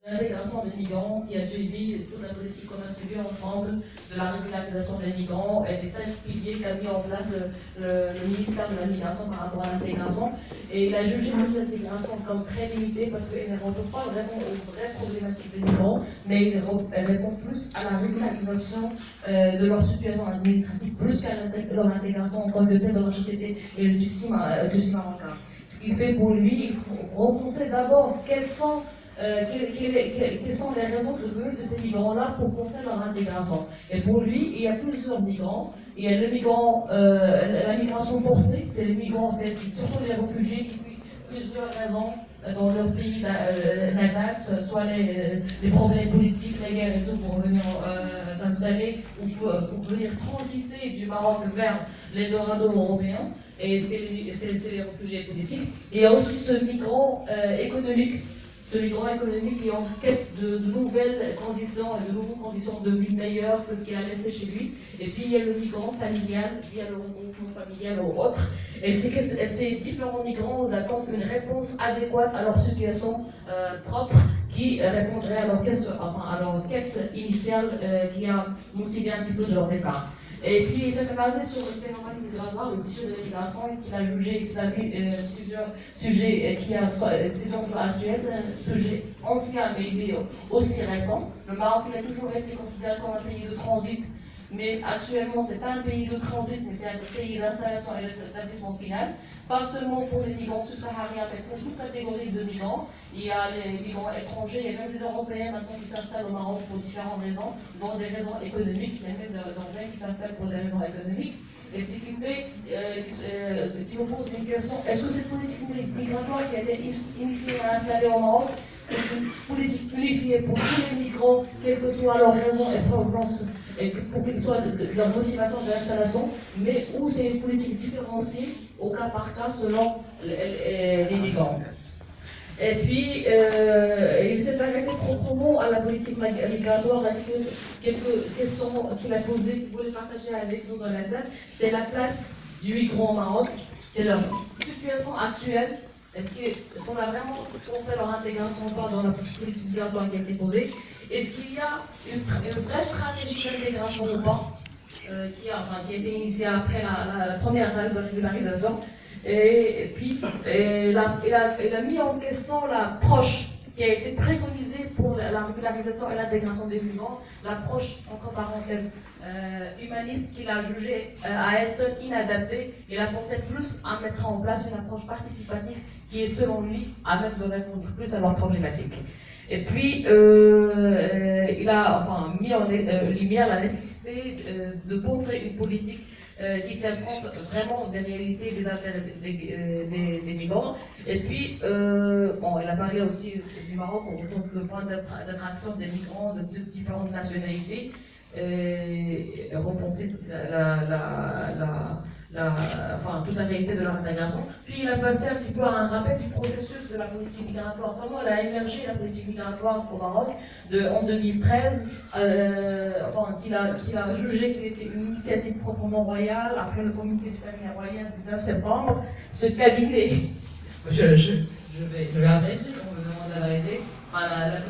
L'intégration des migrants qui a suivi toute la politique qu'on a suivie ensemble de la régularisation des migrants et des 5 piliers qu'a mis en place le ministère de la Migration par rapport à l'intégration. Et il a jugé cette intégration comme très limitée parce qu'elle ne répond pas vraiment aux vraies problématiques des migrants, mais elle répond plus à la régularisation de leur situation administrative, plus qu'à leur intégration en tant que telle dans la société et le tissu marocain. Ce qui fait pour lui, il faut rencontrer d'abord quelles sont les raisons de venue de ces migrants-là pour penser leur intégration. Et pour lui, il y a plusieurs migrants. Il y a la migration forcée, c'est les migrants, c'est surtout les réfugiés qui, pour plusieurs raisons, dans leur pays natal, soit les problèmes politiques, les guerres et tout, pour venir s'installer ou pour venir transiter du Maroc vers l'Eldorado européen. Et c'est les réfugiés politiques. Et il y a aussi ce migrant économique. Ce migrant économique qui est en quête de nouvelles conditions et de nouvelles conditions de vie meilleures que ce qu'il a laissé chez lui. Et puis il y a le migrant familial, il y a le regroupement familial ou autre. Et c'est que ces différents migrants attendent une réponse adéquate à leur situation propre qui répondrait à leur quête initiale qui a motivé un petit peu de leur départ. Et puis, il s'est basé sur le phénomène migratoire, le sujet de l'immigration, qu'il a jugé que c'est un sujet qui a ses enjeux actuels, c'est un sujet ancien, mais il est aussi récent. Le Maroc, il a toujours été considéré comme un pays de transit, mais actuellement, ce n'est pas un pays de transit, mais c'est un pays d'installation et d'établissement final. Pas seulement pour les migrants subsahariens, mais pour toute catégorie de migrants. Il y a les migrants étrangers, il y a même des Européens maintenant qui s'installent au Maroc pour différentes raisons, dont des raisons économiques, il y a même des Européens qui s'installent pour des raisons économiques. Et ce qui fait, qui me pose une question, est-ce que cette politique migratoire qui a été initiée et installée au Maroc, c'est une politique unifiée pour tous les migrants, quelle que soit leur raison et provenance, et pour qu'ils soient de leur motivation de l'installation, mais où c'est une politique différenciée au cas par cas selon les migrants. Et puis, il s'est arrêté proprement à la politique migratoire, quelques questions qu'il a posées, qu'il voulait partager avec nous dans la salle. C'est la place du migrant au Maroc, c'est leur situation actuelle. Est-ce qu'on a vraiment pensé à leur intégration ou pas dans la politique migratoire qui a été posée? Est-ce qu'il y a une vraie stratégie d'intégration ou pas qui a été initiée après la première vague de régularisation? Et puis, il a mis en question l'approche qui a été préconisée pour la régularisation et l'intégration des migrants, l'approche, entre parenthèses, humaniste qu'il a jugée à elle seule inadaptée. Il a pensé plus à mettre en place une approche participative qui est, selon lui, à même de répondre plus à leurs problématiques. Et puis, il a mis en lumière la nécessité de penser une politique qui tient compte vraiment des réalités des intérêts des migrants. Et puis, il a parlé aussi du Maroc en tant que point d'attraction des migrants de différentes nationalités, repenser toute la réalité de leur intégration. Puis il a passé un petit peu à un rappel du processus de la politique migratoire, comment elle a émergé la politique migratoire au Maroc en 2013, qu'il a jugé qu'il était une initiative proprement royale, après le comité du cabinet royal du 9 septembre. Ce cabinet, je vais arrêter, on me demande d'arrêter.